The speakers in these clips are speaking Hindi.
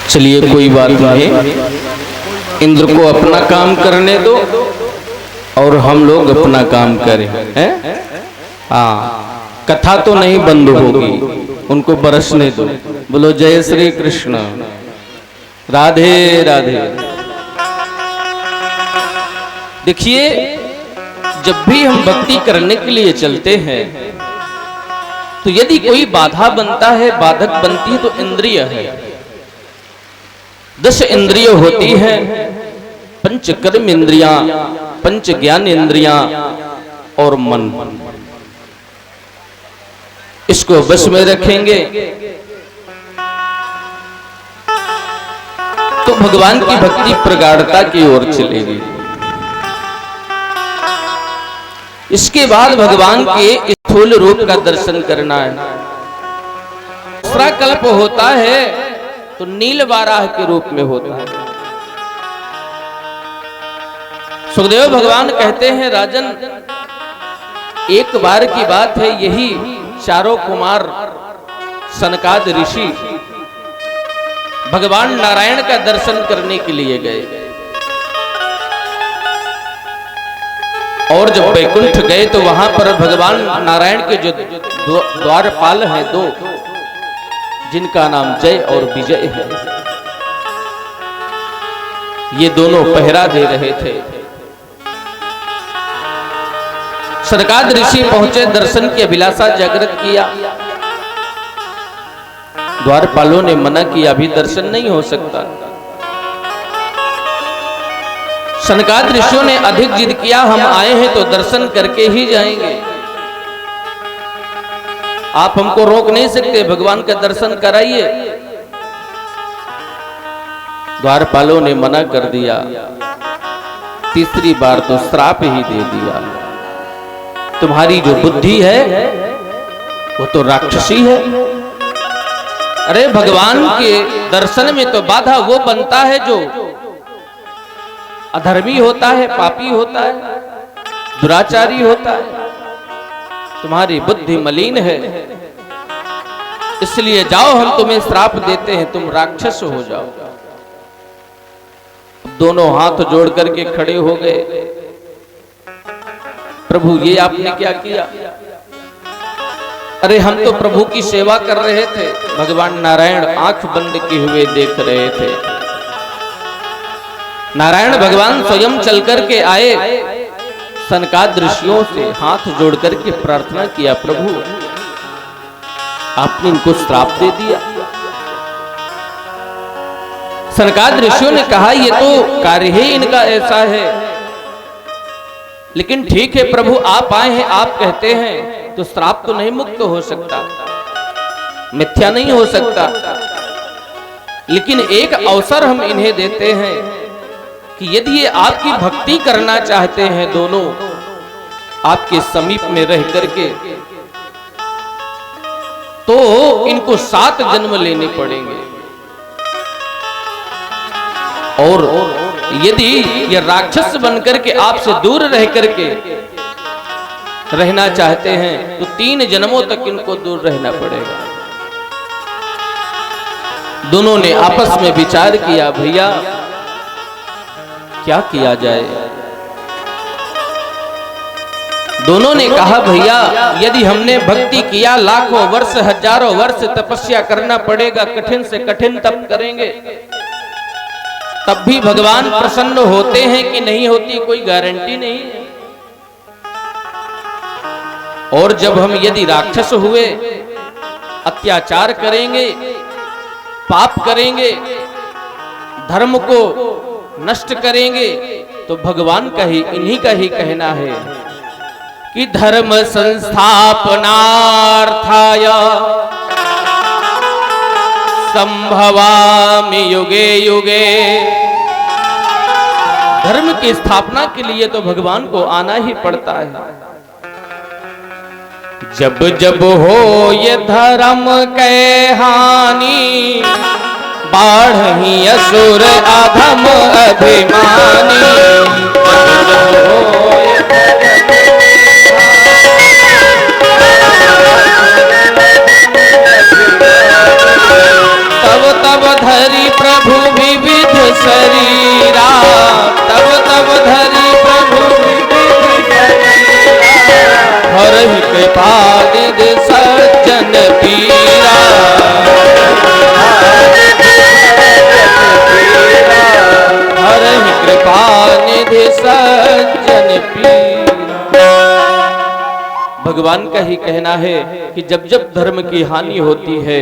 चलिए कोई बात नहीं, इंद्र को अपना काम करने दो और हम लोग अपना काम करें, हैं? हाँ, कथा तो नहीं बंद होगी, उनको बरसने दो। बोलो जय श्री कृष्ण, राधे राधे। देखिए, जब भी हम भक्ति करने के लिए चलते हैं तो यदि कोई बाधा बनता है, बाधक बनती है, तो इंद्रिय है। 10 इंद्रिय होती है, पंच कर्म इंद्रियां, पंच ज्ञान इंद्रियां और मन। इसको बस में रखेंगे तो भगवान की भक्ति प्रगाढ़ता की ओर चलेगी। इसके बाद भगवान के स्थूल रूप का दर्शन करना है। दूसरा कल्प होता है तो नील वाराह के रूप में होता है। सुखदेव भगवान कहते हैं, राजन, एक बार की बात है, यही चारों कुमार सनकाद ऋषि भगवान नारायण का दर्शन करने के लिए गए और जब वैकुंठ गए तो वहां पर भगवान नारायण के जो द्वारपाल हैं 2, जिनका नाम जय और विजय है, ये दोनों पहरा दे रहे थे। सनकाद ऋषि पहुंचे, दर्शन की अभिलाषा जागृत किया। द्वारपालों ने मना किया, अभी दर्शन नहीं हो सकता। सनकाद ऋषियों ने अधिक जिद किया, हम आए हैं तो दर्शन करके ही जाएंगे, आप हमको रोक नहीं सकते, भगवान का दर्शन कराइए। द्वारपालों ने मना कर दिया। तीसरी बार तो श्राप ही दे दिया, तुम्हारी जो बुद्धि है वो तो राक्षसी है। अरे भगवान के दर्शन में तो बाधा वो बनता है जो अधर्मी होता है, पापी होता है, दुराचारी होता है। तुम्हारी बुद्धि मलिन है, इसलिए जाओ, हम तुम्हें श्राप देते हैं, तुम राक्षस हो जाओ। दोनों हाथ जोड़ करके खड़े हो गए। प्रभु, ये आपने क्या किया? अरे हम तो प्रभु की सेवा कर रहे थे। भगवान नारायण आंख बंद किए हुए देख रहे थे। नारायण भगवान स्वयं चल करके आए, सनकाद ऋषियों से हाथ जोड़ करके प्रार्थना किया, प्रभु आपने इनको श्राप दे दिया। सनकाद ऋषियों ने कहा, ये तो कार्य ही इनका ऐसा है, लेकिन ठीक है प्रभु, आप आए हैं, आप कहते हैं तो श्राप तो नहीं मुक्त हो सकता, मिथ्या नहीं हो सकता, लेकिन एक अवसर हम इन्हें देते हैं कि यदि ये आपकी भक्ति करना चाहते हैं, दोनों आपके समीप में रह करके, तो इनको 7 जन्म लेने पड़ेंगे। और यदि ये राक्षस बनकर के आपसे दूर रह करके रहना चाहते हैं तो 3 जन्मों तक इनको दूर रहना पड़ेगा। दोनों ने आपस में विचार किया, भैया क्या किया जाए। दोनों ने कहा, भैया यदि हमने भक्ति किया, लाखों वर्ष, हजारों वर्ष तपस्या करना पड़ेगा, कठिन से कठिन तप करेंगे, तब भी भगवान प्रसन्न होते हैं कि नहीं होती, कोई गारंटी नहीं है। और जब हम यदि राक्षस हुए, अत्याचार करेंगे, पाप करेंगे, धर्म को नष्ट करेंगे, तो भगवान का ही, इन्हीं का ही कहना है कि धर्म संस्थापनार्थाय संभवामि युगे युगे। धर्म की स्थापना के लिए तो भगवान को आना ही पड़ता है। जब जब हो ये धर्म के हानि, बाढ़ही असुर अधम अभिमानी। तब तब धरी प्रभु का ही कहना है कि जब जब धर्म की हानि होती है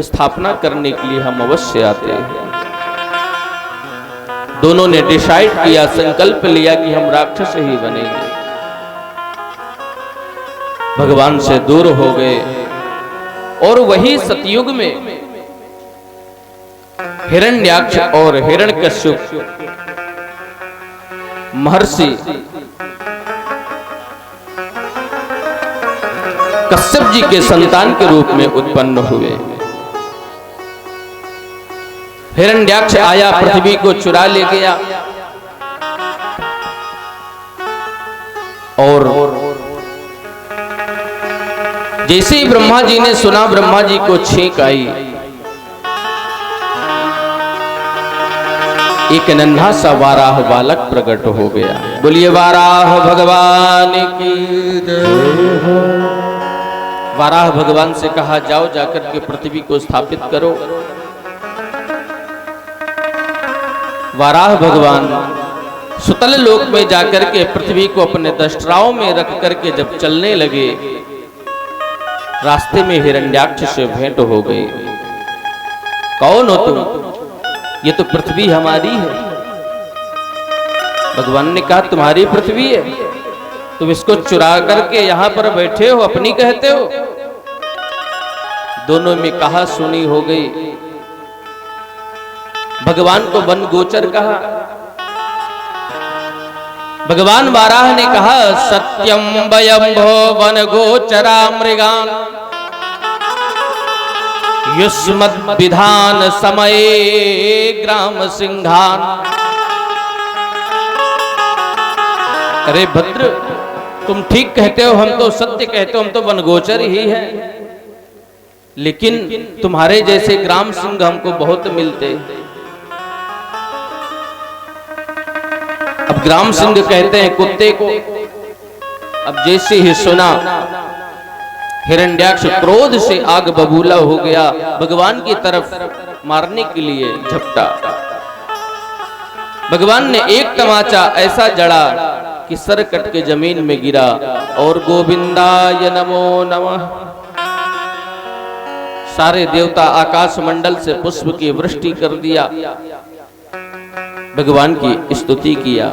स्थापना करने के लिए हम अवश्य आते हैं। दोनों ने डिसाइड किया, संकल्प लिया कि हम राक्षस ही बनेंगे। भगवान से दूर हो गए और वही सतयुग में हिरण्याक्ष और हिरण्यकश्यप महर्षि कश्यप जी के संतान के रूप में उत्पन्न हुए। हिरण्याक्ष आया, पृथ्वी को चुरा ले गया और जैसे ही ब्रह्मा जी ने सुना, ब्रह्मा जी को छींक आई। एक नन्हा सा वाराह बालक प्रकट हो गया। बोलिए वाराह भगवान की जय। वाराह भगवान से कहा, जाओ जाकर के पृथ्वी को स्थापित करो। वाराह भगवान सुतल लोक में जाकर के पृथ्वी को अपने दष्टराओं में रख करके जब चलने लगे, रास्ते में हिरण्याक्ष से भेंट हो गई। कौन हो तुम? ये तो पृथ्वी हमारी है। भगवान ने कहा, तुम्हारी पृथ्वी है, तुम इसको चुरा करके यहां पर बैठे हो, अपनी कहते हो। दोनों में कहा सुनी हो गई। भगवान को वन गोचर कहा। भगवान वाराह ने कहा, सत्यम वयंभो वन गोचरा मृगान युष्मद् विधान समये ग्राम सिंहान। अरे भद्र, तुम ठीक कहते हो, हम तो सत्य कहते हो, हम तो वनगोचर ही हैं, लेकिन तुम्हारे जैसे ग्राम सिंह हमको बहुत मिलते। अब ग्राम सिंह कहते हैं कुत्ते को। अब जैसे ही सुना, हिरण्याक्ष क्रोध से आग बबूला हो गया, भगवान की तरफ मारने के लिए झपटा। भगवान ने एक तमाचा ऐसा जड़ा कि सर कट के जमीन में गिरा और गोविंदाय नमो नमः। सारे देवता आकाश मंडल से पुष्प की वृष्टि कर दिया, भगवान की स्तुति किया।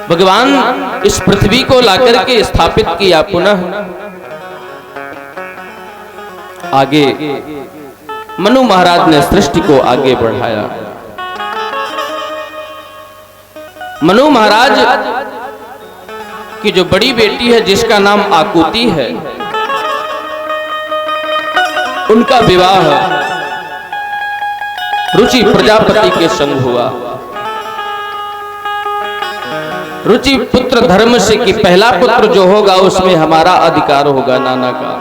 भगवान इस पृथ्वी को लाकर के स्थापित किया। पुनः आगे मनु महाराज ने सृष्टि को आगे बढ़ाया। मनु महाराज की जो बड़ी बेटी है, जिसका नाम आकुति है, उनका विवाह रुचि प्रजापति के संग हुआ। रुचि पुत्र धर्म से कि पहला पुत्र जो होगा उसमें हमारा अधिकार होगा नाना का।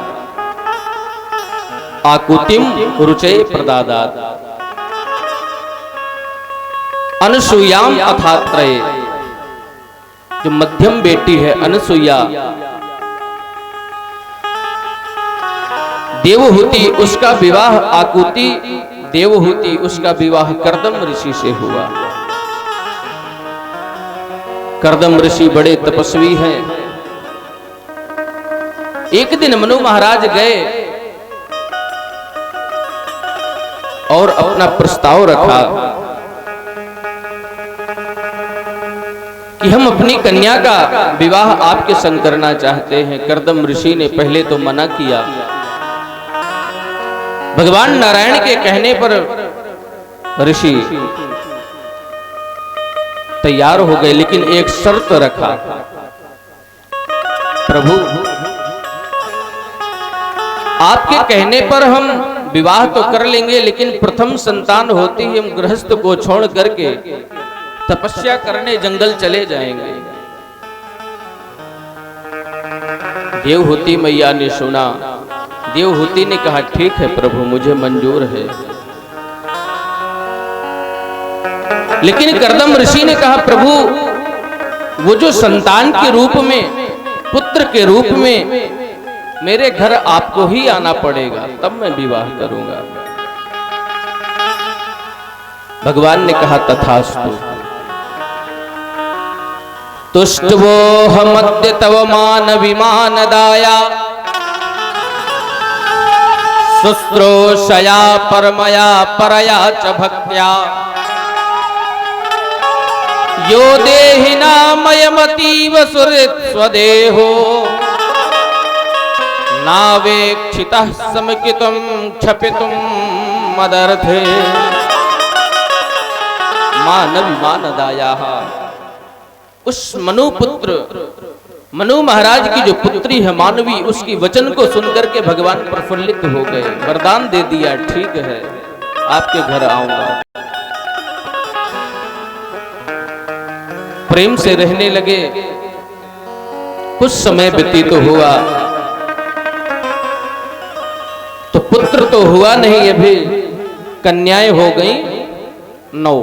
आकुतिम रुचे प्रदादात अनसुयाम अथात्रये। जो मध्यम बेटी है अनसुया, देवहूति, उसका विवाह आकुति देवहूति, उसका विवाह कर्दम ऋषि से हुआ। कर्दम ऋषि बड़े तपस्वी हैं। एक दिन मनु महाराज गए और अपना प्रस्ताव रखा कि हम अपनी कन्या का विवाह आपके संग करना चाहते हैं। कर्दम ऋषि ने पहले तो मना किया। भगवान नारायण के कहने पर ऋषि तैयार हो गए, लेकिन एक शर्त रखा, प्रभु आपके कहने पर हम विवाह तो कर लेंगे, लेकिन प्रथम संतान होते ही हम गृहस्थ को छोड़ करके तपस्या करने जंगल चले जाएंगे। देवहूति मैया ने सुना। देवहूति ने कहा, ठीक है प्रभु, मुझे मंजूर है। लेकिन कर्दम ऋषि ने कहा, प्रभु वो जो संतान के रूप में, पुत्र के रूप में मेरे घर आपको ही आना पड़ेगा, तब मैं विवाह करूंगा। भगवान ने कहा, तथास्तु। तुष्टवो हमद्य तव मान विमानदाया शुश्रूषया परमया परया च भक्त्या यो देहिनामयमतीव सुहृत्स्वदेहो नावेक्षितः समकितुं क्षपितुं मदर्थे मानविमानदायाः। उस मनुपुत्र मनु महाराज की जो पुत्री है मानवी, उसकी वचन को सुनकर के भगवान प्रफुल्लित हो गए, वरदान दे दिया, ठीक है आपके घर आऊंगा। प्रेम से रहने लगे। कुछ समय व्यतीत हुआ तो पुत्र तो हुआ नहीं, अभी कन्याएं हो गई 9।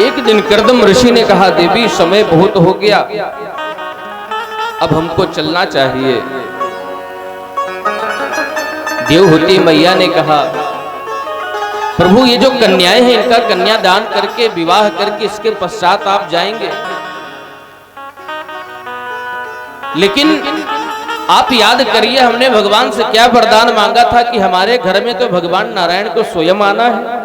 एक दिन कर्दम ऋषि ने कहा, देवी समय बहुत हो गया, अब हमको चलना चाहिए। देवहूति मैया ने कहा, प्रभु ये जो कन्याएं हैं इनका कन्यादान करके विवाह करके इसके पश्चात आप जाएंगे, लेकिन आप याद करिए हमने भगवान से क्या वरदान मांगा था कि हमारे घर में तो भगवान नारायण को स्वयं आना है।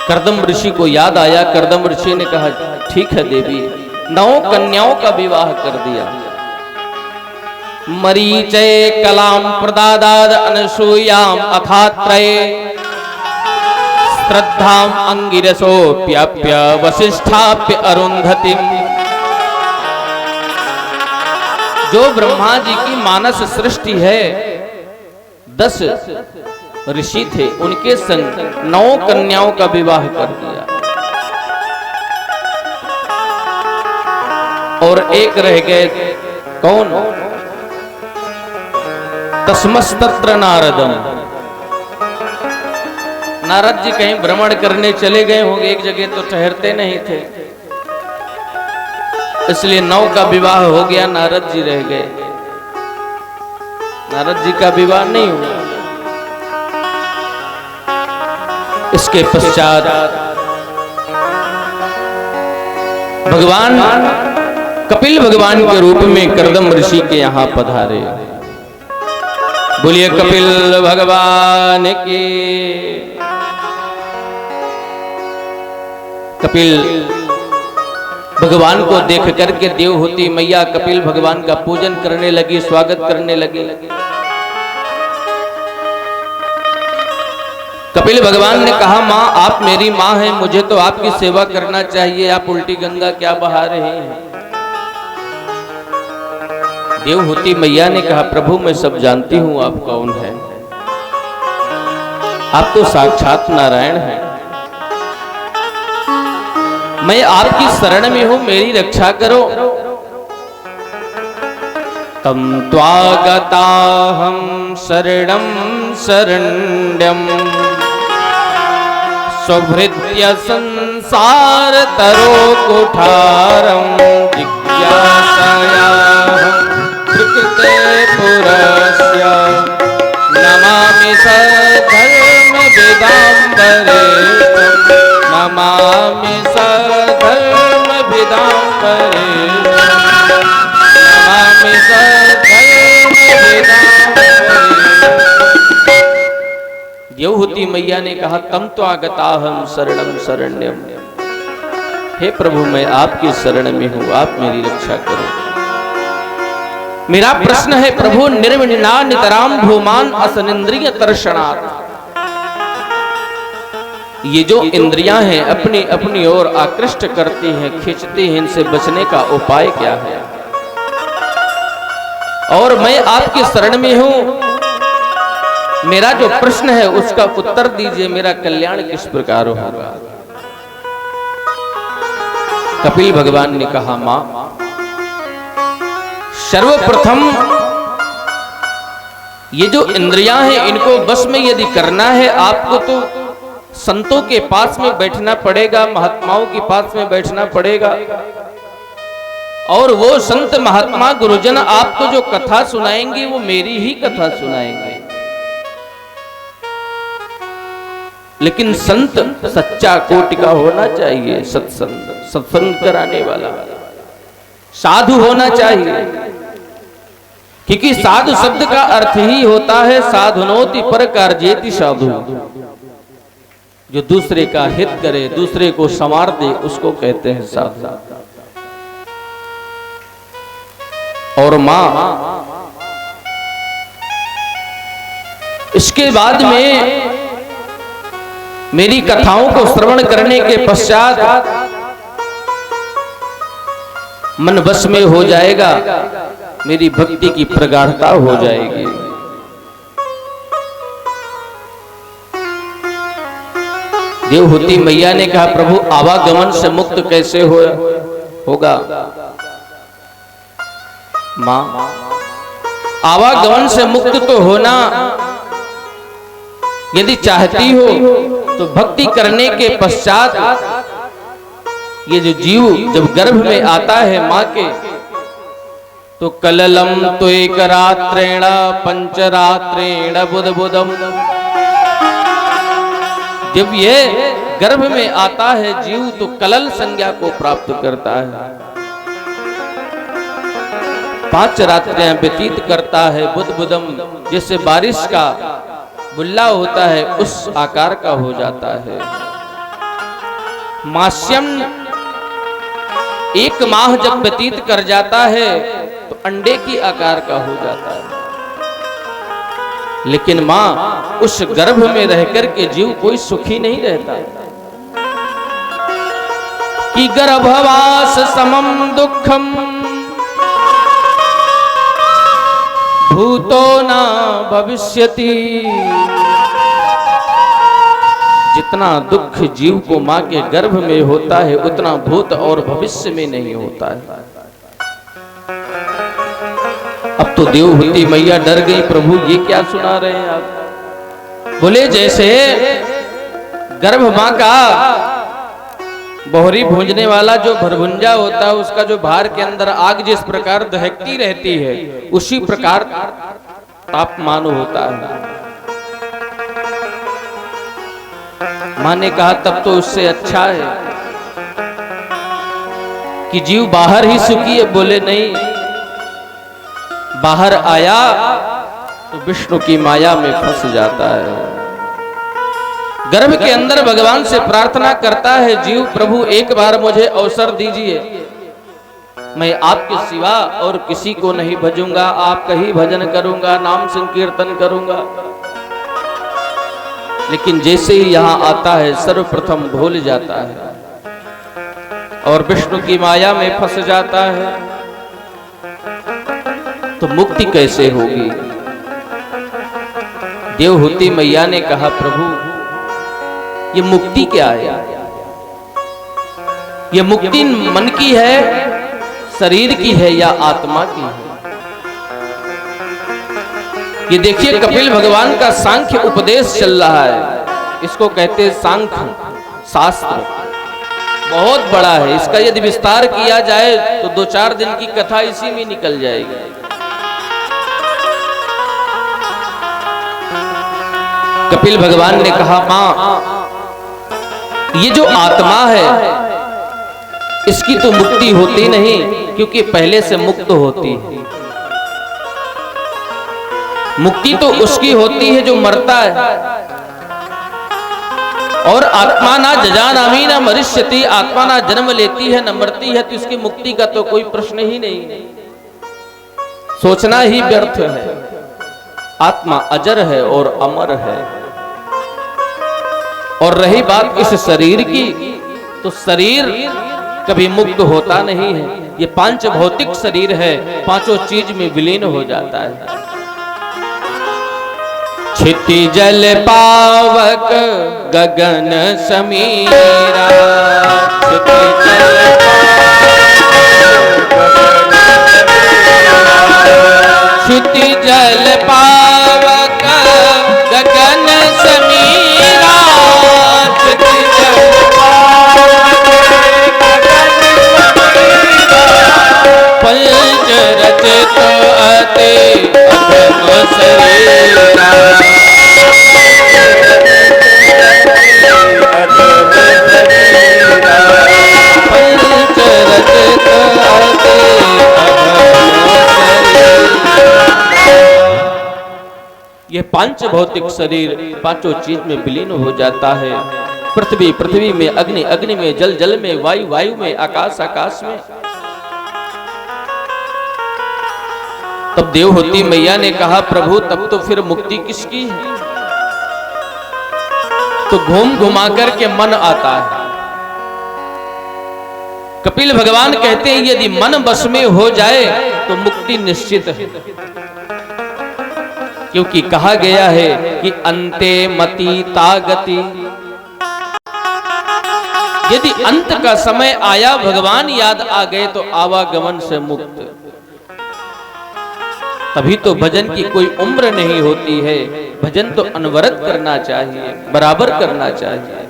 कर्दम ऋषि को याद आया। कर्दम ऋषि ने कहा, ठीक है देवी, 9 कन्याओं का विवाह कर दिया। मरीचय कलाम प्रदादाद अनसूयाम अथात्रये श्रद्धाम अंगिरसोप्याप्य वसिष्ठाप्य अरुंधतिम। जो ब्रह्मा जी की मानस सृष्टि है, 10 ऋषि थे, उनके संग 9 कन्याओं का विवाह कर दिया और एक रह गए, कौन? तस्मस्तत्र नारदम। नारद जी कहीं भ्रमण करने चले गए होंगे, एक जगह तो ठहरते नहीं थे, इसलिए 9 का विवाह हो गया, नारद जी रह गए। नारद जी का विवाह नहीं हुआ। इसके पश्चात भगवान कपिल भगवान के रूप में कर्दम ऋषि के यहां पधारे। बोलिए कपिल भगवान की। कपिल भगवान को देख करके देवहूति मैया कपिल भगवान का पूजन करने लगी, स्वागत करने लगी। कपिल भगवान ने कहा, माँ आप मेरी माँ हैं, मुझे तो आपकी सेवा करना चाहिए, आप उल्टी गंगा क्या बहा रहे हैं? देवहूति मैया ने कहा, प्रभु मैं सब जानती हूं आप कौन हैं, आप तो साक्षात नारायण हैं, मैं आपकी शरण में हूं, मेरी रक्षा करो। तम त्वागताहं शरणं शरण्यं स्वभृत्य संसार तरो कुठारं जिज्ञासायाहं प्रकृते पुरस्य नमामि सधर्म विदाम्बरे नमामि सधर्म विदाम्बरे नमामि सधर्म विदाम्बरे। देवहूति मैया ने कहा, तम तो आगताहं शरणं शरण्यम, हे प्रभु मैं आपकी शरण में हूं, आप मेरी रक्षा करो। मेरा प्रश्न है प्रभु, निर्विण्णा नितराम भूमान असनिंद्रिय तर्षणात्, ये जो इंद्रियां हैं अपनी अपनी ओर आकृष्ट करती हैं, खींचती हैं, इनसे बचने का उपाय क्या है? और मैं आपकी शरण में हूं, मेरा जो प्रश्न है उसका उत्तर दीजिए, मेरा कल्याण किस प्रकार होगा? कपिल भगवान ने कहा, मां सर्वप्रथम ये जो इंद्रियां हैं इनको बस में यदि करना है आपको तो संतों के पास में बैठना पड़ेगा, महात्माओं के पास में बैठना पड़ेगा, और वो संत महात्मा गुरुजन आपको जो कथा सुनाएंगे वो मेरी ही कथा सुनाएंगे। लेकिन संत सच्चा कोटि का होना चाहिए, सत्संग कराने वाला साधु होना चाहिए। क्योंकि साधु शब्द का अर्थ ही होता है साधुनोति पर कार्येति साधु, जो दूसरे का हित करे, दूसरे को संवार दे, उसको कहते हैं साधु। और मां इसके बाद में मेरी कथाओं को श्रवण करने के पश्चात मन बस में हो जाएगा, मेरी भक्ति की प्रगाढ़ता हो जाएगी। देवहूति मैया ने कहा, प्रभु आवागमन से मुक्त कैसे होगा? मां, आवागमन से मुक्त तो होना यदि चाहती हो तो भक्ति करने के पश्चात ये जो जीव जब गर्भ में आता है मां के, तो कललम तो एक रात्रेण पंचरात्रेण बुध बुधम, जब ये गर्भ में आता है जीव तो कलल संज्ञा को प्राप्त करता है, 5 रात्रियां व्यतीत करता है, बुध बुधम जैसे बारिश का बुल्ला होता है उस आकार का हो जाता है। मास्यम 1 माह जब व्यतीत कर जाता है तो अंडे की आकार का हो जाता है। लेकिन मां उस गर्भ में रहकर के जीव कोई सुखी नहीं रहता, कि गर्भवास समम दुखम भूतो ना भविष्यति, जितना दुख जीव को मां के गर्भ में होता है उतना भूत और भविष्य में नहीं होता है। अब तो देवहूति मैया डर गई, प्रभु ये क्या सुना रहे हैं आप? बोले जैसे गर्भ मां का बोहरी भूंजने वाला जो भरभुंजा होता है उसका जो भार के अंदर आग जिस प्रकार दहकती रहती है उसी प्रकार तापमान होता है। मां ने कहा तब तो उससे अच्छा है कि जीव बाहर ही सुखी है। बोले नहीं, बाहर आया तो विष्णु की माया में फंस जाता है। गर्भ के अंदर भगवान से प्रार्थना करता है जीव, प्रभु एक बार मुझे अवसर दीजिए, मैं आपके सिवा और किसी को नहीं भजूंगा, आपका ही भजन करूंगा, नाम संकीर्तन करूंगा। लेकिन जैसे ही यहां आता है सर्वप्रथम भूल जाता है और विष्णु की माया में फंस जाता है, तो मुक्ति कैसे होगी? देवहूति मैया ने कहा, प्रभु ये मुक्ति क्या है? ये मुक्ति मन की है, शरीर की है या आत्मा की है? ये देखिए कपिल भगवान का सांख्य उपदेश चल रहा है, इसको कहते हैं सांख्य शास्त्र, बहुत बड़ा है। इसका यदि विस्तार किया जाए तो 2-4 दिन की कथा इसी में निकल जाएगी। कपिल भगवान ने कहा, मां ये जो आत्मा है इसकी तो मुक्ति होती नहीं, क्योंकि पहले से मुक्त होती है। मुक्ति तो उसकी होती है जो मरता है। और आत्मा ना जजानामी ना मरिष्यति, आत्मा ना जन्म लेती है न मरती है, तो इसकी मुक्ति का तो कोई प्रश्न ही नहीं, सोचना ही व्यर्थ है। आत्मा अजर है और अमर है। और रही बात इस शरीर की, तो शरीर कभी मुक्त होता नहीं है। ये 5 भौतिक शरीर है, 5 चीज में विलीन हो जाता है। क्षिति जल पावक गगन समीरा, क्षिति जल पावक गगन समीरा, पंच रचित अति अधम शरीरा, रहते ये पांच भौतिक शरीर पांचों चीज में विलीन हो जाता है। पृथ्वी पृथ्वी में, अग्नि अग्नि में, जल जल में, वायु वायु में, आकाश आकाश में। तब देवहूति मैया ने कहा प्रभु तब तो फिर मुक्ति किसकी है? तो घूम घुमा करके मन आता है। कपिल भगवान कहते हैं यदि मन बस में हो जाए तो मुक्ति निश्चित है, क्योंकि कहा गया है कि अंते मति तागति। यदि अंत का समय आया, भगवान याद आ गए तो आवागमन से मुक्त। तभी तो भजन की कोई उम्र नहीं होती है। भजन तो अनवरत करना चाहिए, बराबर करना चाहिए।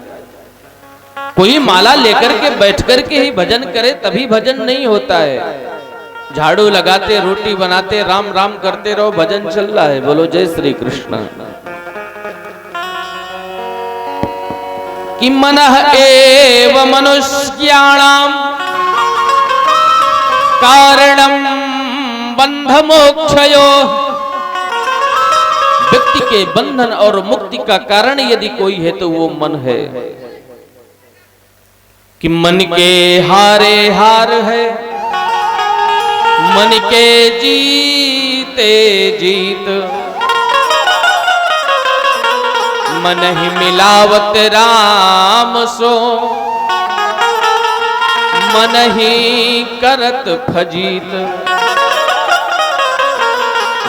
कोई माला लेकर के बैठ करके ही भजन करे तभी भजन नहीं होता है। झाड़ू लगाते, रोटी बनाते, राम राम करते रहो, भजन चल रहा है। बोलो जय श्री कृष्ण। कि मनः एव मनुष्याणाम कारणम बंध मोक्षयो। व्यक्ति के बंधन और मुक्ति का कारण यदि कोई है तो वो मन है। कि मन के हारे हार है, मन के जीते जीत। मन ही मिलावत राम सो, मन ही करत फजीत।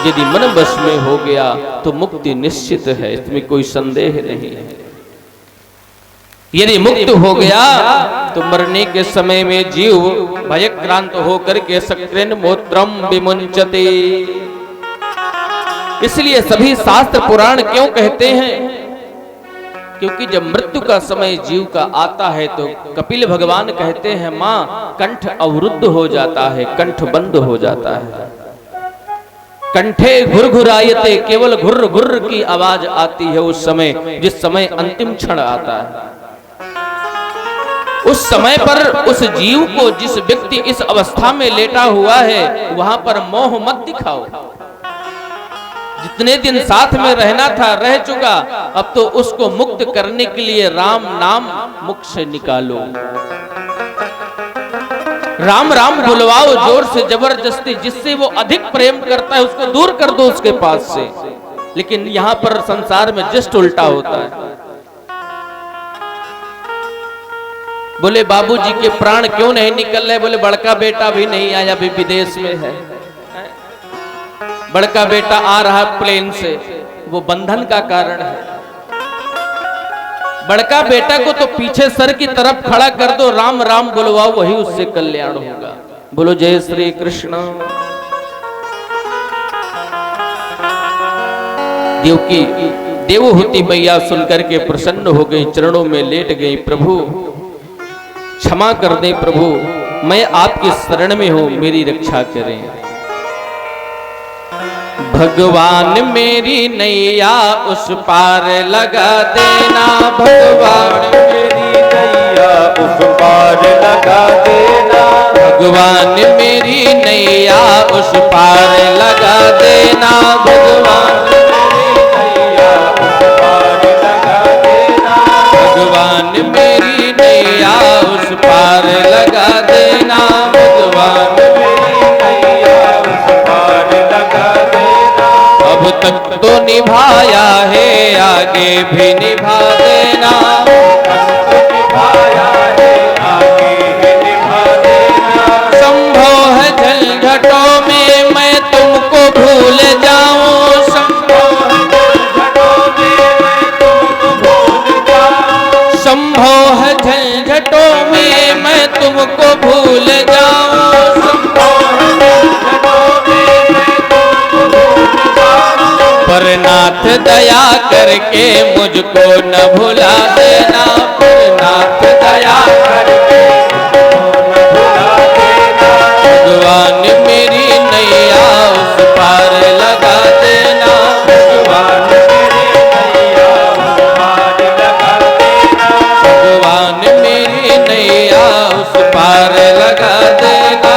यदि मन बस में हो गया तो मुक्ति निश्चित है, इसमें कोई संदेह नहीं है। यदि मुक्त हो गया तो मरने के समय में जीव भयक्रांत होकर के सक्रेन मोत्रम विमुंचते। इसलिए सभी शास्त्र पुराण क्यों कहते हैं? क्योंकि जब मृत्यु का समय जीव का आता है तो कपिल भगवान कहते हैं मां कंठ अवरुद्ध हो जाता है, कंठ बंद हो जाता है। कंठे घुरघुरायते, केवल घुर्र घुर्र की आवाज आती है उस समय, जिस समय अंतिम क्षण आता है। उस समय पर उस जीव को, जिस व्यक्ति इस अवस्था में लेटा हुआ है, वहां पर मोह मत दिखाओ। जितने दिन साथ में रहना था रह चुका, अब तो उसको मुक्त करने के लिए राम नाम मुख से निकालो। राम राम बुलवाओ जोर से, जबरदस्ती। जिससे वो अधिक प्रेम करता है उसको दूर कर दो उसके पास से। लेकिन यहां पर संसार में जस्ट उल्टा होता है। बोले बाबूजी के प्राण क्यों नहीं निकल रहे? बोले बड़का बेटा भी नहीं आया, अभी विदेश में है। बड़का बेटा आ रहा प्लेन से, वो बंधन का कारण है। बड़का बेटा को तो पीछे सर की तरफ खड़ा कर दो, राम राम बुलवाओ, वही उससे कल्याण होगा। बोलो जय श्री कृष्ण। देवहूति मैया सुनकर के प्रसन्न हो गई, चरणों में लेट गई। प्रभु क्षमा कर दे प्रभु, मैं आपकी शरण में हूं, मेरी रक्षा करें। भगवान मेरी नैया उस पार लगा देना, भगवान मेरी नैया उस पार लगा देना। भगवान मेरी नैया उस पार लगा देना। भगवान मेरी नैया उस पार लगा देना। भगवान मेरी नैया उस पार लगा देना। भगवान मेरी नैया उस पार लगा देना। अब तक तो निभाया है, आगे भी निभा देना। निभाया है, आगे भी निभा देना। संभव है झंझटों में मैं तुमको भूल जाऊं। संभव है झंझटों में मैं तुमको भूल जाऊं। संभव है झंझटों में मैं तुमको भूल जाऊं। पर नाथ दया करके मुझको न भुला देना। पर नाथ दया करके मुझको न भुला देना। भगवान मेरी नैया उस पार लगा देना। भगवान मेरी नैया उस पार लगा देना। भगवान मेरी नैया उस पार लगा देना।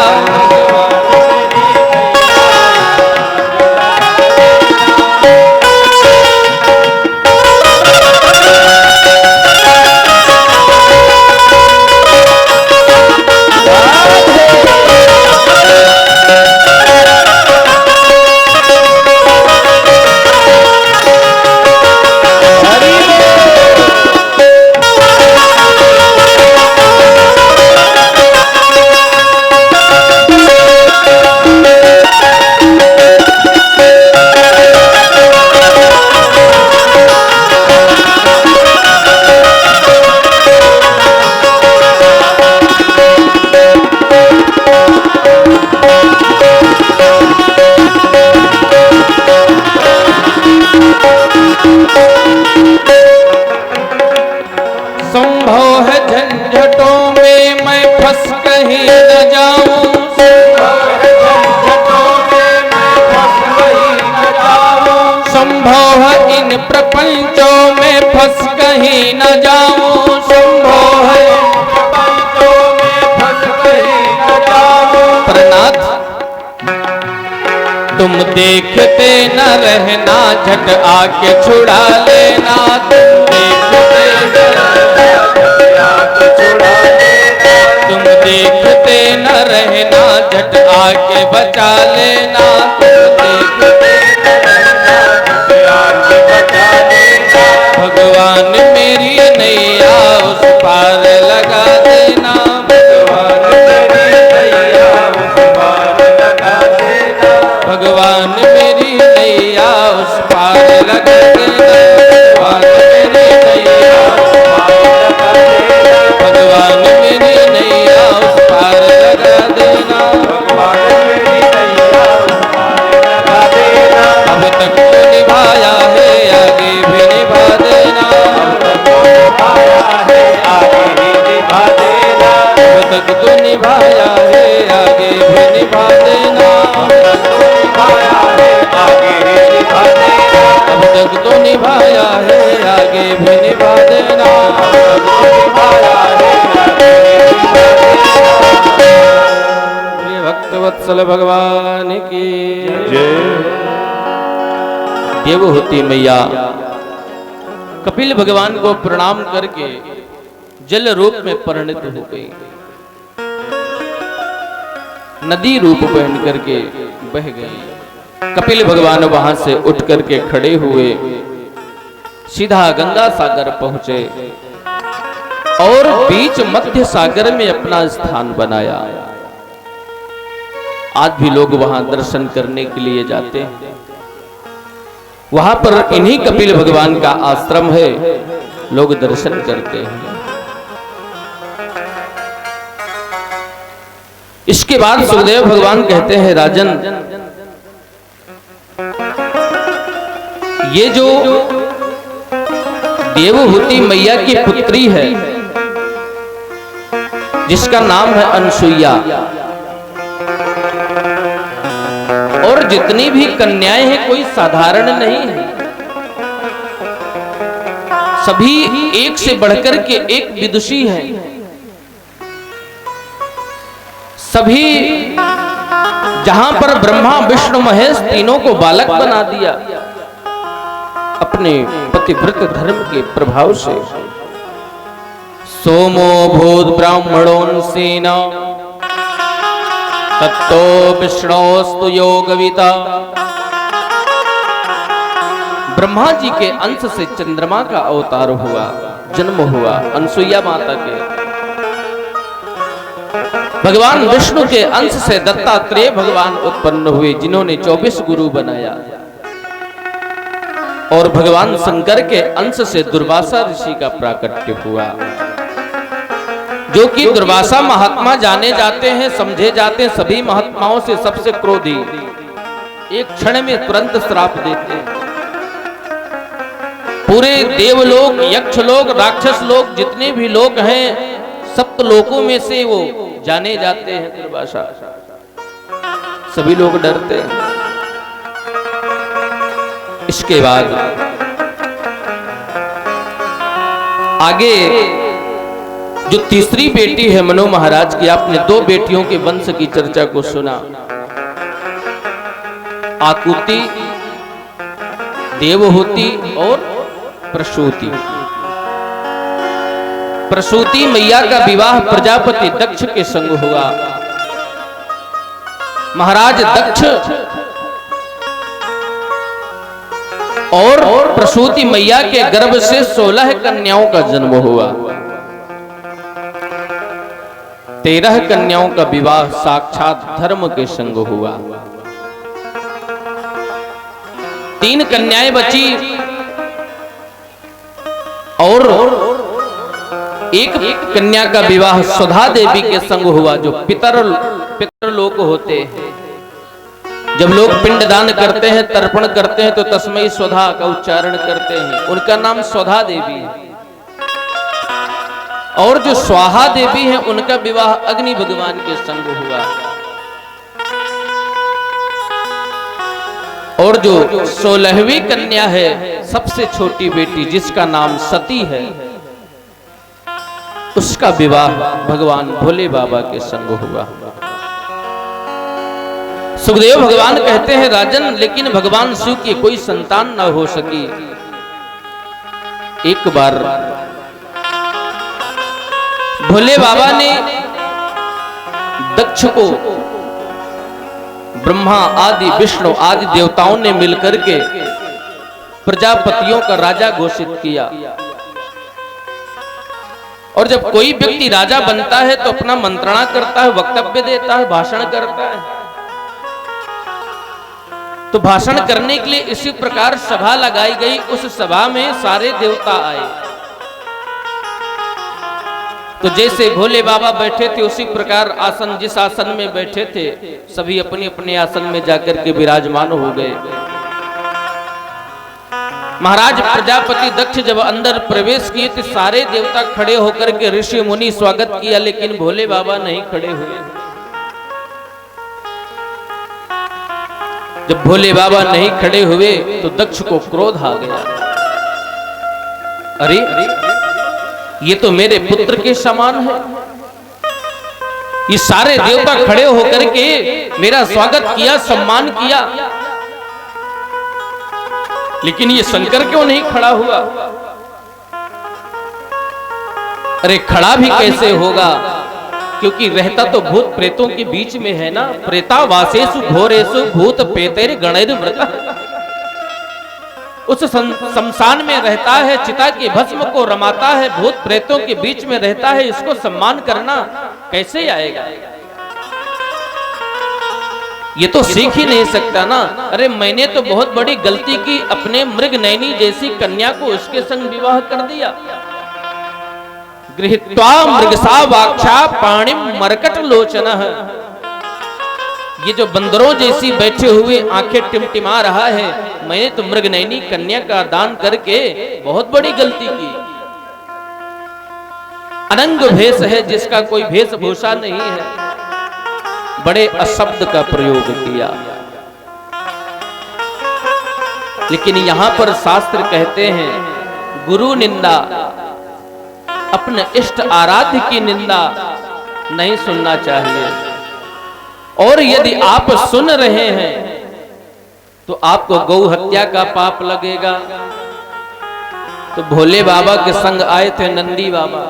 फंस कहीं न जाऊं, संभव है इन प्रपंचों में फंस कहीं न जाऊं, संभव है प्रपंचों में फंस कहीं न जाऊं। प्रनाथ तुम देखते न रहना, झट आके छुड़ा लेना, तुम देखते न रहना, आके छुड़ा लेना, तुम देखते न रहना, झट आके बचा लेना, तुम देखते न रहना, झट आके बचा लेना। भगवान मेरी नैया उस पार लगा देना, भगवान मेरी नैया उस पार लगा देना, भगवान मेरी नैया उस पार लगा देना, भगवान मेरी नैया उस पार लगा देना, भगवान मेरी नैया उस पार लगा देना, भगवान मेरी नैया उस पार लगा देना। अब तक तो निभाया है आगे भी निभा देना, अब तक तो निभाया है आगे भी निभा देना, अब तक तो निभाया है आगे भी निभा देना, अब तक तो निभाया है आगे भी निभा देना, अब तक तो निभाया है आगे भी निभा देना। भक्तवत्सल भगवान की जय। देवहूति मैया कपिल भगवान को प्रणाम करके जल रूप में परिणत हो गई, नदी रूप पहन करके बह गई। कपिल भगवान वहां से उठ करके खड़े हुए, सीधा गंगा सागर पहुंचे और बीच मध्य सागर में अपना स्थान बनाया। आज भी लोग वहां दर्शन करने के लिए जाते हैं। वहां पर इन्हीं कपिल भगवान का आश्रम है, लोग दर्शन करते हैं। इसके बाद सुखदेव भगवान कहते हैं, राजन ये जो देवहूति मैया की पुत्री है जिसका नाम है अनसुईया, और जितनी भी कन्याएं हैं कोई साधारण नहीं है, सभी एक से बढ़कर के एक विदुषी हैं। सभी जहां पर ब्रह्मा विष्णु महेश तीनों को बालक बना दिया अपने पतिव्रत धर्म के प्रभाव से। सोमो भूत ब्राह्मणोन्सीना तत्तो विष्णोस्तु योगविता। ब्रह्मा जी के अंश से चंद्रमा का अवतार हुआ, जन्म हुआ अनसुईया माता के। भगवान विष्णु के अंश से दत्तात्रेय भगवान उत्पन्न हुए, जिन्होंने 24 गुरु बनाया। और भगवान शंकर के अंश से दुर्वासा ऋषि का प्राकट्य हुआ, जो कि दुर्वासा महात्मा जाने जाते हैं, समझे जाते हैं। सभी महात्माओं से सबसे क्रोधी, एक क्षण में तुरंत श्राप देते हैं। पूरे देवलोक, यक्षलोक, राक्षस लोक, जितने भी लोक हैं, सप्त लोकों में से वो जाने जाते हैं दुर्वासा। सभी लोग डरते हैं। इसके बाद आगे जो तीसरी बेटी है मनु महाराज की, आपने 2 बेटियों के वंश की चर्चा को सुना। आकुति, देवहूति और प्रसूति। प्रसूति मैया का विवाह प्रजापति दक्ष के संग हुआ। महाराज दक्ष और प्रसूति मैया के गर्भ से 16 कन्याओं का जन्म हुआ। 13 कन्याओं का विवाह साक्षात धर्म के संग हुआ। 3 कन्याएं बची और एक कन्या का विवाह सुधा देवी के संग हुआ, जो पितरलोक होते हैं। जब लोग पिंडदान करते हैं, तर्पण करते हैं, तो तस्मै सुधा का उच्चारण करते हैं। उनका नाम सुधा देवी है। और जो स्वाहा देवी हैं उनका विवाह अग्नि भगवान के संग हुआ। और जो 16वीं कन्या है, सबसे छोटी बेटी जिसका नाम सती है, उसका विवाह भगवान भोले बाबा के संग हुआ। सुखदेव भगवान कहते हैं राजन, लेकिन भगवान शिव की कोई संतान न हो सकी। एक बार भोले बाबा ने दक्ष को ब्रह्मा आदि विष्णु आदि देवताओं ने मिलकर के प्रजापतियों का राजा घोषित किया। और जब कोई व्यक्ति राजा बनता है तो अपना मंत्रणा करता है, वक्तव्य देता है, भाषण करता है। तो भाषण करने के लिए इसी प्रकार सभा लगाई गई। उस सभा में सारे देवता आए। तो जैसे भोले बाबा बैठे थे उसी प्रकार आसन, जिस आसन में बैठे थे सभी अपने अपने आसन में जाकर के विराजमान हो गए। महाराज प्रजापति दक्ष जब अंदर प्रवेश किए तो सारे देवता खड़े होकर के ऋषि मुनि स्वागत किया, लेकिन भोले बाबा नहीं खड़े हुए। जब भोले बाबा नहीं खड़े हुए तो दक्ष को क्रोध आ गया। अरे ये तो मेरे पुत्र के समान है, ये सारे देवता खड़े होकर के मेरा स्वागत किया, सम्मान किया, लेकिन ये शंकर क्यों नहीं खड़ा हुआ? अरे खड़ा भी कैसे होगा, क्योंकि रहता तो भूत प्रेतों के बीच में है ना। प्रेता वासेषु घोरेषु भूत प्रेतैर गणैर मृतः। उस शमशान में रहता है, चिता के भस्म को रमाता है, भूत प्रेतों के बीच में रहता है, इसको सम्मान करना कैसे आएगा? ये तो सीख ही नहीं सकता ना। अरे मैंने तो बहुत बड़ी गलती की, अपने मृग नैनी जैसी कन्या को उसके संग विवाह कर दिया। गृहीत्वा मृगसा वाक्षा पाणिम मरकट लोचनः। ये जो बंदरों जैसी बैठे हुए आंखें टिमटिमा रहा है, मैंने तो मृगनयनी कन्या का दान करके बहुत बड़ी गलती की। अनंग भेष है जिसका कोई वेशभूषा नहीं है, बड़े अशब्द का प्रयोग किया। लेकिन यहां पर शास्त्र कहते हैं गुरु निंदा, अपने इष्ट आराध्य की निंदा नहीं सुनना चाहिए। और यदि आप सुन रहे हैं तो आपको गौ हत्या का पाप लगेगा। तो भोले बाबा के संग आए थे नंदी बाबा।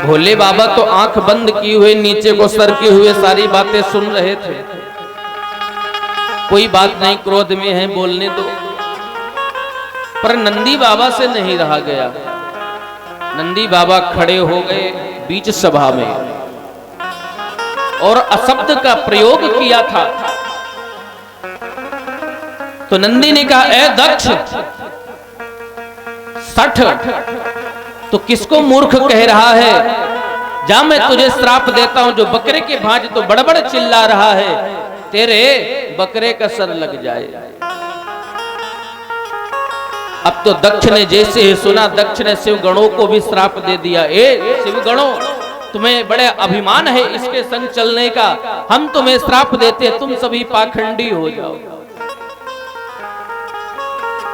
भोले बाबा तो आंख बंद किए हुए नीचे को सरके हुए सारी बातें सुन रहे थे। कोई बात नहीं, क्रोध में है, बोलने दो। पर नंदी बाबा से नहीं रहा गया। नंदी बाबा खड़े हो गए बीच सभा में और अशब्द का प्रयोग किया था। तो नंदी ने कहा, ए दक्ष, सठ तो किसको मूर्ख कह रहा है? जा मैं तुझे श्राप देता हूं। जो बकरे के भांज तो बड़बड़ चिल्ला रहा है, तेरे बकरे का सर लग जाए। अब तो दक्ष ने जैसे ही सुना, दक्ष ने शिव गणों को भी श्राप दे दिया। ए शिव गणों, तुम्हें बड़े अभिमान है इसके संग चलने का, हम तुम्हें श्राप देते, तुम सभी पाखंडी हो जाओ।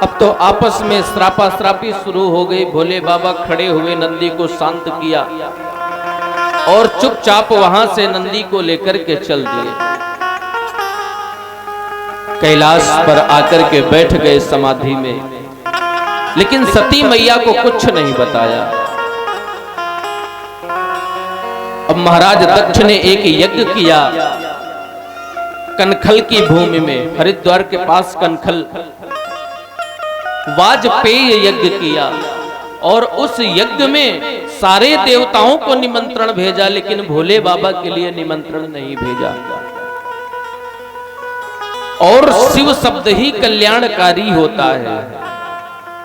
अब तो आपस में श्रापा श्रापी शुरू हो गई। भोले बाबा खड़े हुए नंदी को शांत किया और चुपचाप वहां से नंदी को लेकर के चल दिए। कैलाश पर आकर के बैठ गए समाधि में, लेकिन सती मैया को कुछ नहीं बताया। अब महाराज दक्ष ने एक यज्ञ किया कनखल की भूमि में, हरिद्वार के पास कनखल, वाजपेय यज्ञ किया। और उस यज्ञ में सारे देवताओं को निमंत्रण भेजा, लेकिन भोले बाबा के लिए निमंत्रण नहीं भेजा। और शिव शब्द ही कल्याणकारी होता है।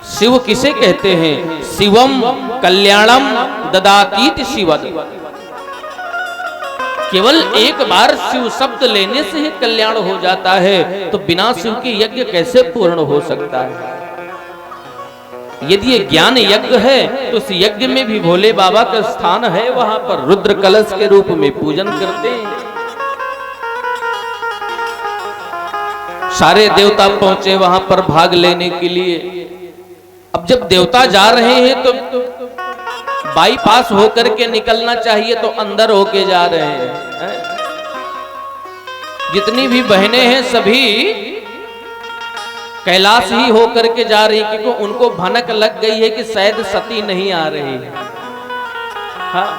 शिव किसे कहते हैं? शिवम कल्याणम ददातीत शिवद। केवल एक बार शिव शब्द लेने से ही कल्याण हो जाता है, तो बिना शिव के यज्ञ कैसे पूर्ण हो सकता है? यदि ये ज्ञान यज्ञ है तो उस यज्ञ में भी भोले बाबा का स्थान है, वहां पर रुद्र कलश के रूप में पूजन करते हैं। सारे देवता पहुंचे वहां पर भाग लेने के लिए। अब जब देवता जा रहे हैं तो बाईपास होकर के निकलना चाहिए, तो अंदर होके जा रहे हैं। जितनी भी बहनें हैं सभी कैलाश ही होकर के जा रही, क्योंकि उनको भनक लग गई है कि शायद सती नहीं आ रही है। हाँ।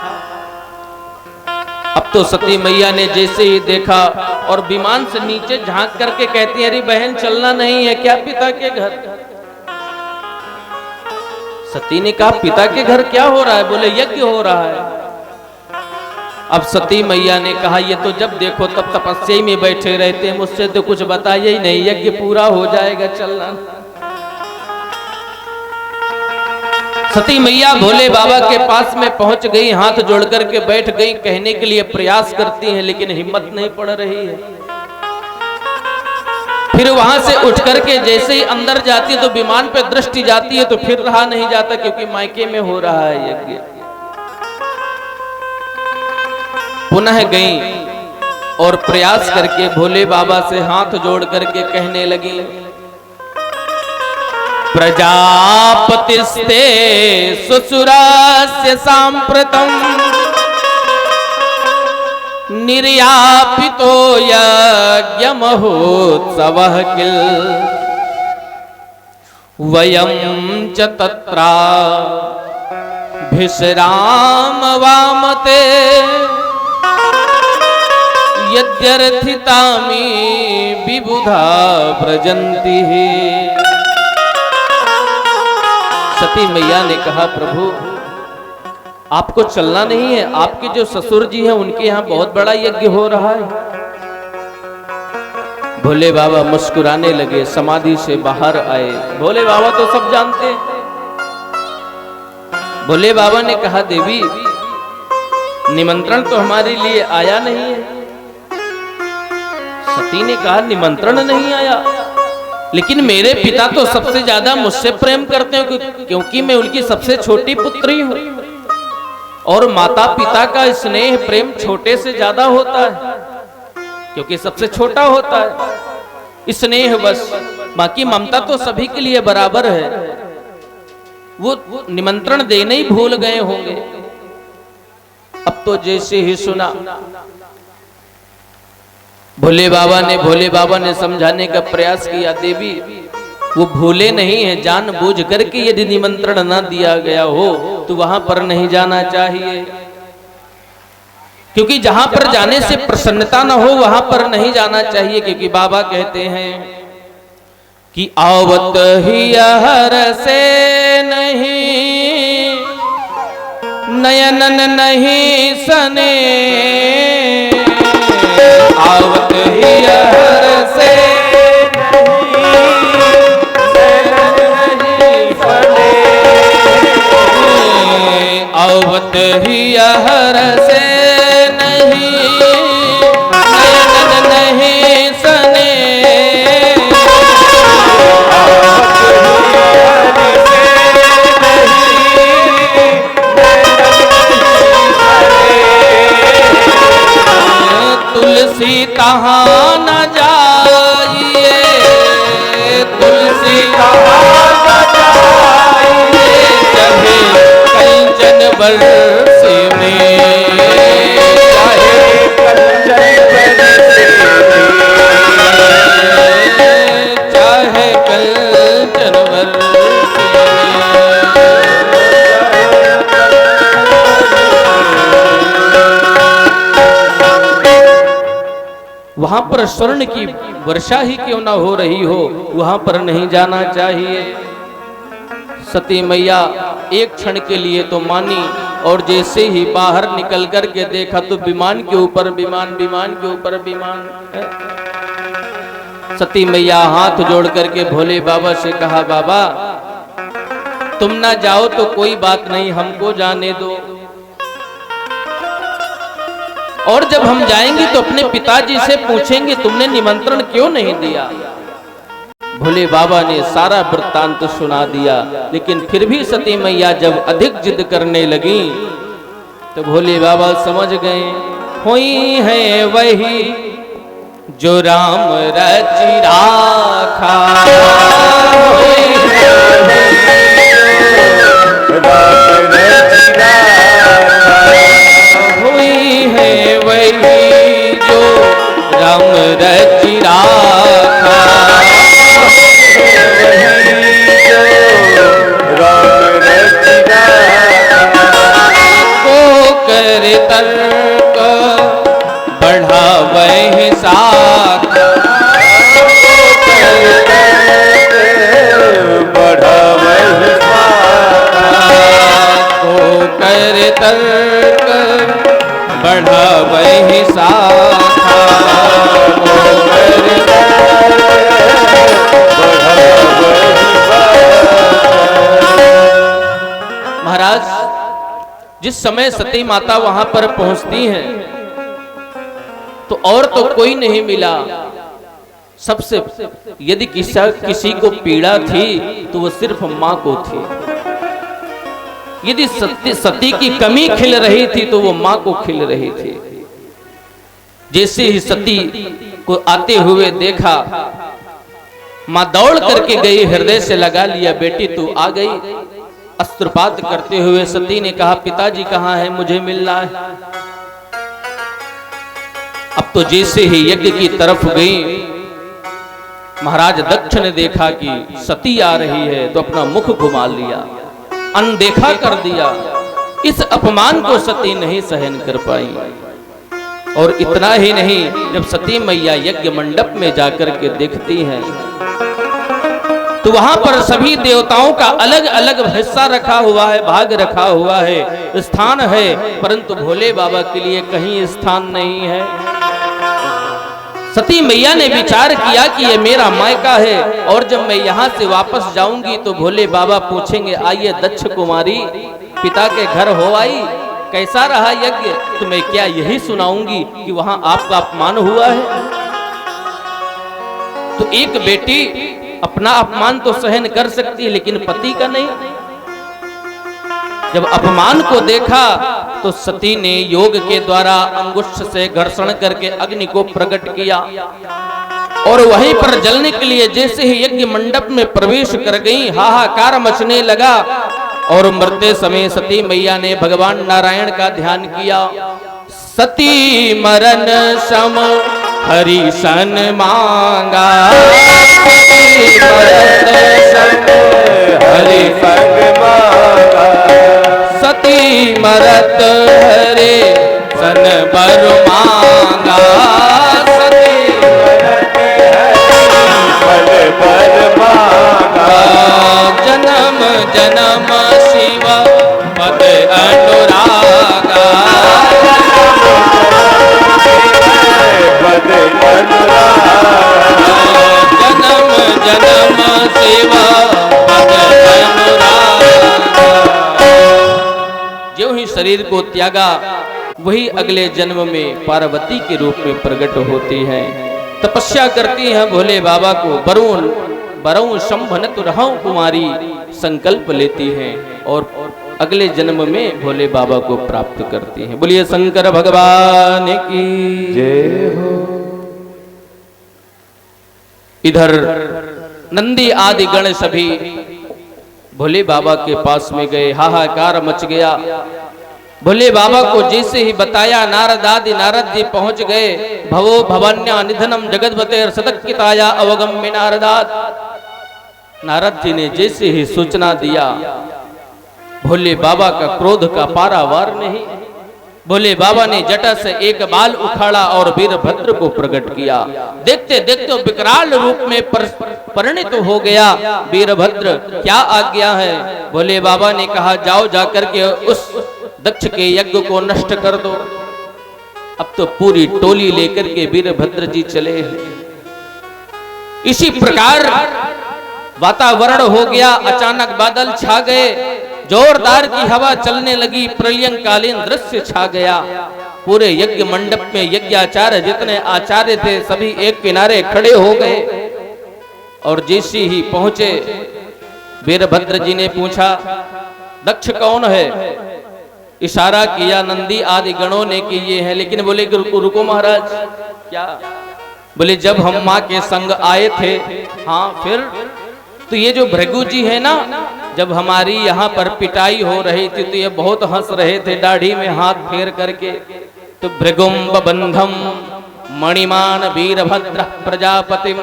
अब तो सती मैया ने जैसे ही देखा और विमान से नीचे झांक करके कहती है, अरे बहन चलना नहीं है क्या पिता के घर? सती ने कहा, पिता के घर क्या हो रहा है? बोले यज्ञ हो रहा है। अब सती मैया ने कहा, ये तो जब देखो तब तपस्या में बैठे रहते हैं, मुझसे तो कुछ बताइए ही नहीं, यज्ञ पूरा हो जाएगा, चलना। सती मैया भोले बाबा के पास में पहुंच गई, हाथ जोड़ करके बैठ गई, कहने के लिए प्रयास करती हैं लेकिन हिम्मत नहीं पड़ रही है। फिर वहां से उठ करके जैसे ही अंदर जाती है तो विमान पे दृष्टि जाती है तो फिर रहा नहीं जाता, क्योंकि मायके में हो रहा है यज्ञ। पुनः गई और प्रयास करके भोले बाबा से हाथ जोड़ करके कहने लगी, प्रजापतिस्ते सुसुरास्य सांप्रतम निर्यापितो यज्ञ महोत्सवः किल वयं च तत्रा भिषराम वामते यद्यर्थितामि विबुधा व्रजन्ति। सती मैया ने कहा, प्रभु आपको चलना नहीं है, आपके जो ससुर जी हैं उनके यहाँ बहुत बड़ा यज्ञ हो रहा है। भोले बाबा मुस्कुराने लगे, समाधि से बाहर आए। भोले बाबा तो सब जानते हैं। भोले बाबा ने कहा, देवी निमंत्रण तो हमारे लिए आया नहीं है। सती ने कहा, निमंत्रण नहीं आया, लेकिन मेरे पिता तो सबसे ज्यादा मुझसे प्रेम करते हैं, क्योंकि मैं उनकी सबसे छोटी पुत्री हूं, और माता पिता का स्नेह प्रेम छोटे से ज्यादा होता है, क्योंकि सबसे छोटा होता है स्नेह बस, बाकी ममता तो सभी के लिए बराबर है। वो निमंत्रण देने ही भूल गए होंगे। अब तो जैसे ही सुना भोले बाबा ने समझाने का प्रयास किया, देवी वो भूले नहीं है, जानबूझ करके यदि निमंत्रण ना दिया गया हो तो वहां पर नहीं जाना चाहिए, क्योंकि जहां पर जाने से प्रसन्नता ना हो वहां पर नहीं जाना चाहिए। क्योंकि बाबा कहते हैं कि आवत ही हर से नहीं नयनन नहीं सने, आवत ही हर से आवत ही हर से नहीं नयन नहीं सने, तुलसी कहाँ न जाइए, तुलसी कहाँ न जाइए, चाहे कंचन बरस में, चाहे कंचन बरस में, चाहे कंचन बरस वहां पर स्वर्ण की वर्षा ही क्यों ना हो रही हो, वहां पर नहीं जाना चाहिए। सती मैया एक क्षण के लिए तो मानी, और जैसे ही बाहर निकल कर के देखा तो विमान के ऊपर विमान, विमान के ऊपर विमान। सती मैया हाथ जोड़ करके भोले बाबा से कहा, बाबा तुम ना जाओ तो कोई बात नहीं, हमको जाने दो, और जब हम जाएंगे तो अपने पिताजी से पूछेंगे तुमने निमंत्रण क्यों नहीं दिया। भोले बाबा ने सारा वृत्तांत सुना दिया। लेकिन फिर भी सती मैया जब अधिक जिद करने लगी तो भोले बाबा समझ गए, हुई है वही जो राम रचि राखा, हुई है वही जो राम रचि राखा, करे तर्क बढ़ावे साख, को करे तर्क बढ़ावे साखा, महाराज जिस समय सती माता वहां पर पहुंचती हैं तो और तो कोई नहीं मिला। सबसे यदि किसी को पीड़ा थी तो वो सिर्फ मां को थी। यदि सती की कमी खिल रही थी तो वो मां को खिल रही थी। जैसे ही सती को आते हुए देखा, मां दौड़ करके गई, हृदय से लगा लिया, बेटी तू आ गई। अस्त्रपात करते हुए सती ने कहा, पिताजी कहाँ है, मुझे मिलना है। अब तो जैसे ही यज्ञ की तरफ गई, महाराज दक्ष ने देखा कि सती आ रही है तो अपना मुख घुमा लिया, अनदेखा कर दिया। इस अपमान को सती नहीं सहन कर पाई। और इतना ही नहीं, जब सती मैया यज्ञ मंडप में जाकर के देखती हैं तो वहां पर सभी देवताओं का अलग अलग हिस्सा रखा हुआ है, भाग रखा हुआ है, स्थान है, परंतु भोले बाबा के लिए कहीं स्थान नहीं है। सती मैया ने विचार किया कि ये मेरा मायका है और जब मैं यहाँ से वापस जाऊंगी तो भोले बाबा पूछेंगे, आइए दक्ष कुमारी, पिता के घर हो आई, कैसा रहा यज्ञ? तो मैं क्या यही सुनाऊंगी कि वहां आपका अपमान हुआ है? तो एक बेटी अपना अपमान तो सहन कर सकती है लेकिन पति का नहीं। जब अपमान को देखा तो सती ने योग के द्वारा अंगुष्ठ से घर्षण करके अग्नि को प्रकट किया और वहीं पर जलने के लिए जैसे ही यज्ञ मंडप में प्रवेश कर गई, हाहाकार मचने लगा। और मरते समय सती मैया ने भगवान नारायण का ध्यान किया। सती मरण सम हरि सन मांगा, हरि सन मांगा, सती मरत हरे सन बर मांगा, सती मरत हरे सन बर मांगा, जन्म जन्म शिव पद अनुरागा, जन्म जन्म सेवा पद अनुरागा। जो ही शरीर को त्यागा वही अगले जन्म में पार्वती के रूप में प्रकट होती है, तपस्या करती हैं भोले बाबा को। बरऊं शंभनत रहूं कुमारी संकल्प लेती हैं और अगले जन्म में भोले बाबा को प्राप्त करती हैं। बोलिए शंकर भगवान की जय हो। इधर नंदी आदि गण सभी भोले बाबा के पास में गए, हाहाकार मच गया। भोले बाबा को जैसे ही बताया, नारद जी पहुंच गए। भवो भवन्या निधनम जगद्वते सतकिताया अवगम्य नारदात। नारद जी ने जैसे ही सूचना दिया, भोले बाबा का क्रोध का पारावार नहीं। भोले बाबा ने जटा से एक बाल उखाड़ा और वीरभद्र को प्रकट किया। देखते देखते विकराल रूप में परिणित हो गया वीरभद्र। क्या आज्ञा है? भोले बाबा ने कहा, जाओ जाकर के उस दक्ष के यज्ञ को नष्ट कर दो। अब तो पूरी टोली लेकर के वीरभद्र जी चले। इसी प्रकार वातावरण हो गया, अचानक बादल छा गए, जोरदार की हवा चलने लगी, प्रलयंकालीन दृश्य छा गया। पूरे यज्ञ मंडप में यज्ञाचार्य जितने आचार्य थे सभी एक किनारे खड़े हो गए और जैसे ही पहुंचे वीरभद्र जी ने पूछा दक्ष कौन है? इशारा किया नंदी आदि गणों ने कि ये है, लेकिन बोले कि रुको रुको महाराज। क्या? बोले जब हम माँ के संग आए थे। हाँ फिर? तो ये जो भृगु जी है ना, जब हमारी यहाँ पर पिटाई हो रही थी तो ये बहुत हंस रहे थे दाढ़ी में हाथ फेर करके। तो भृगुम्ब बंधम मणिमान वीरभद्र प्रजापति।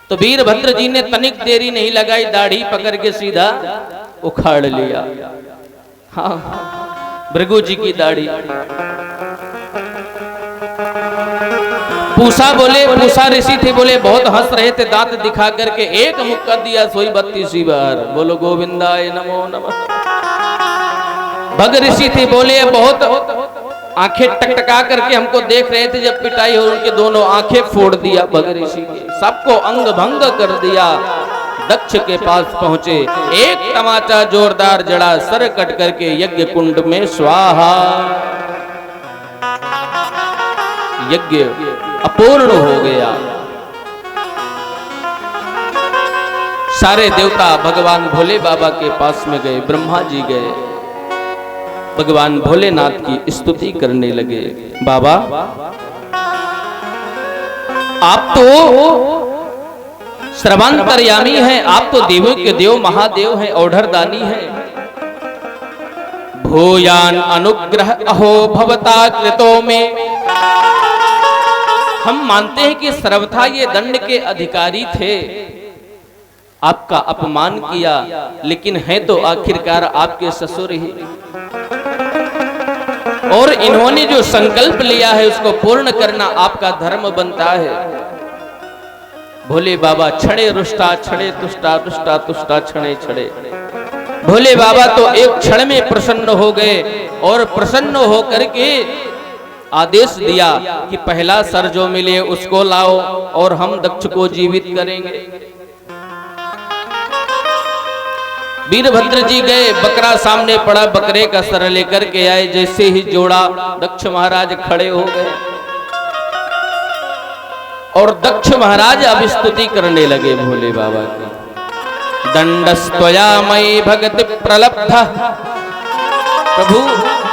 तो वीरभद्र जी ने तनिक देरी नहीं लगाई, दाढ़ी पकड़ के सीधा उखाड़ लिया। हाँ भृगु जी की दाढ़ी। पूषा बोले, पूषा ऋषि थे, बोले बहुत हंस रहे थे, दांत दिखा करके एक मुक्का दिया सोई 32 बार। बोलो गोविंदाय नमो नमः। भग ऋषि थे, बोले बहुत आंखें टकटका करके हमको देख रहे थे जब पिटाई हो, उनके दोनों आंखें फोड़ दिया भग ऋषि के, सबको अंग भंग कर दिया। दक्ष के पास पहुंचे, एक तमाचा जोरदार जड़ा, सर कट करके यज्ञ कुंड में स्वाहा। यज्ञ अपूर्ण हो गया। सारे देवता भगवान भोले बाबा के पास में गए, ब्रह्मा जी गए, भगवान भोलेनाथ की स्तुति करने लगे। बाबा आप तो सर्वांतर्यामी हैं, आप तो देवों के देव महादेव हैं, औढ़रदानी हैं। भूयान अनुग्रह अहो भवता कृतो में। हम मानते हैं कि सर्वथा ये दंड के अधिकारी थे, आपका अपमान किया, लेकिन है तो आखिरकार आपके ससुर ही, और इन्होंने जो संकल्प लिया है उसको पूर्ण करना आपका धर्म बनता है। भोले बाबा छड़े रुष्टा, छड़े तुष्टा, रुष्टा तुष्टा, छड़े छड़े। भोले बाबा तो एक क्षण में प्रसन्न हो गए और प्रसन्न होकर के आदेश दिया कि पहला सर जो मिले उसको लाओ और हम दक्ष को जीवित करेंगे। वीरभद्र जी गए, बकरा सामने पड़ा, बकरे का सर लेकर के आए, जैसे ही जोड़ा दक्ष महाराज खड़े हो गए और दक्ष महाराज अब स्तुति करने लगे भोले बाबा की। दंडस्त्वया मयि भगति प्रलब्ध। प्रभु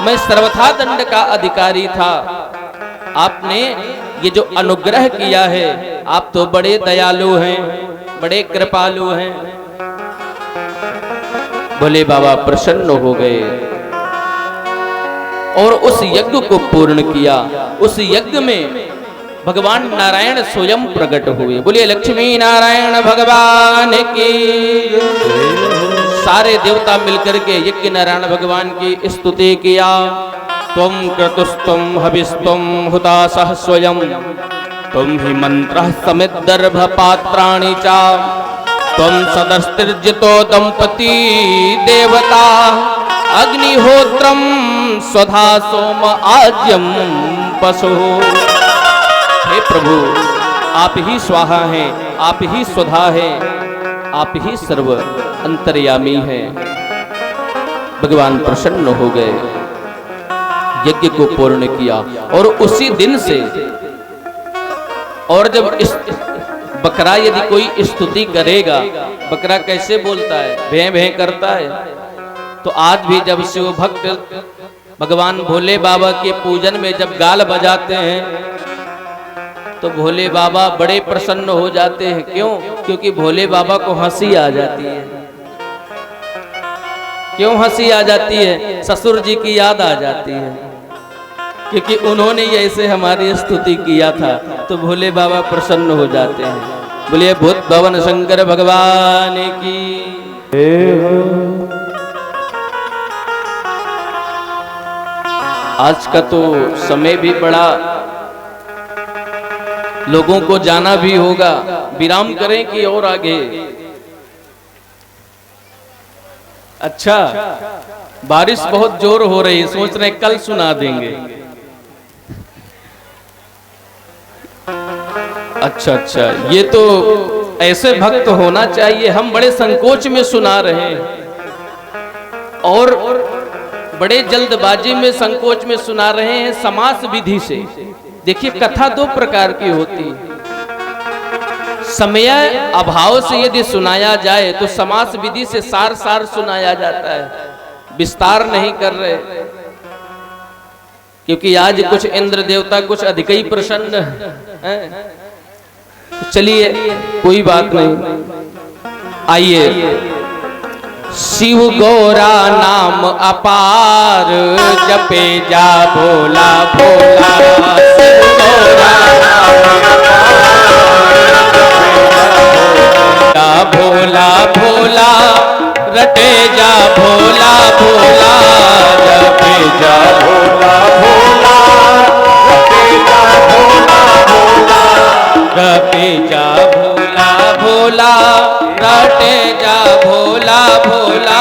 मैं सर्वथा दंड का अधिकारी था, आपने ये जो अनुग्रह किया है, आप तो बड़े दयालु हैं, बड़े कृपालु हैं। भोले बाबा प्रसन्न हो गए और उस यज्ञ को पूर्ण किया। उस यज्ञ में भगवान नारायण स्वयं प्रकट हुए। बोलिए लक्ष्मी नारायण भगवान की। सारे देवता मिलकर के यज्ञ नारायण भगवान की स्तुति किया। त्वं क्रतुस्त्वं हविस्त्वं हुतासः स्वयं, त्वं हि मंत्रः समिद्दर्भ पात्राणि च, त्वं सदस्तिर्जितो दंपती देवता, अग्निहोत्रम स्वधा सोम आज्यम पशु। हे प्रभु आप ही स्वाहा हैं, आप ही स्वधा हैं, आप ही सर्व अंतर्यामी हैं। भगवान प्रसन्न हो गए, यज्ञ को पूर्ण किया और उसी दिन से, और जब इस बकरा यदि कोई स्तुति करेगा, बकरा कैसे बोलता है, भैं भैं करता है, तो आज भी जब शिव भक्त भगवान भोले बाबा के पूजन में जब गाल बजाते हैं तो भोले बाबा बड़े प्रसन्न हो जाते हैं। क्यों? क्योंकि भोले बाबा को हंसी आ जाती है। क्यों हंसी आ जाती है? ससुर जी की याद आ जाती है, क्योंकि उन्होंने ऐसे हमारी स्तुति किया था, तो भोले बाबा प्रसन्न हो जाते हैं। बोलिए भूत भवन शंकर भगवान की। आज का तो समय भी बड़ा, लोगों को जाना भी होगा, विराम करें कि और आगे? अच्छा, बारिश बहुत जोर हो रही है, सोच रहे कल सुना देंगे। अच्छा, ये तो ऐसे भक्त होना चाहिए। हम बड़े संकोच में सुना रहे हैं और बड़े जल्दबाजी में संकोच में सुना रहे हैं, समास विधि से। देखिए कथा दो प्रकार की होती है। समय अभाव से यदि सुनाया जाए तो समास विधि से सार सार सुनाया जाता है, विस्तार नहीं कर रहे, क्योंकि आज कुछ इंद्र देवता कुछ अधिक ही प्रसन्न हैं। चलिए कोई बात नहीं, आइए। शिव गौरा नाम अपार, जपे जा भोला भोला। शिव गौरा नाम भोला भोला, रटे जा भोला भोला, जपे जा भोला भोला, रटे जा भोला भोला, जपे जा भोला भोला, रटे जा भोला भोला,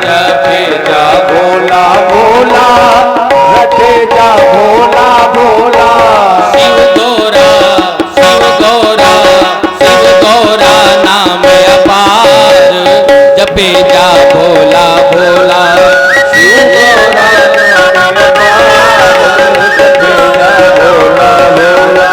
जपे जा भोला भोला, रटे जा भोला भोला। शिव गौरा शिव गौरा शिव गौरा नाम अपार, जपे जा भोला भोला। शिव गौरा नाम अपार, जपे जा भोला भोला।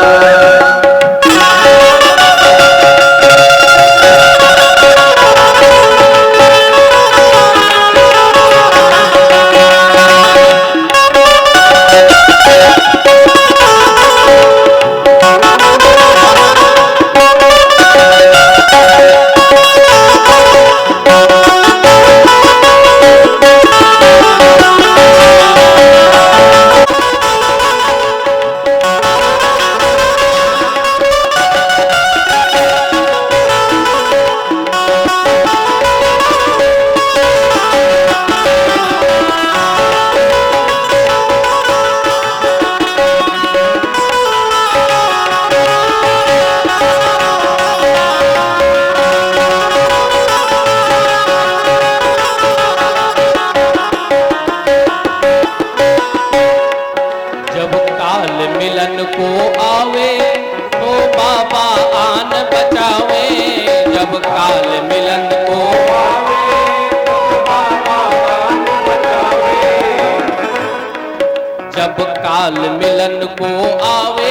जब काल मिलन को आवे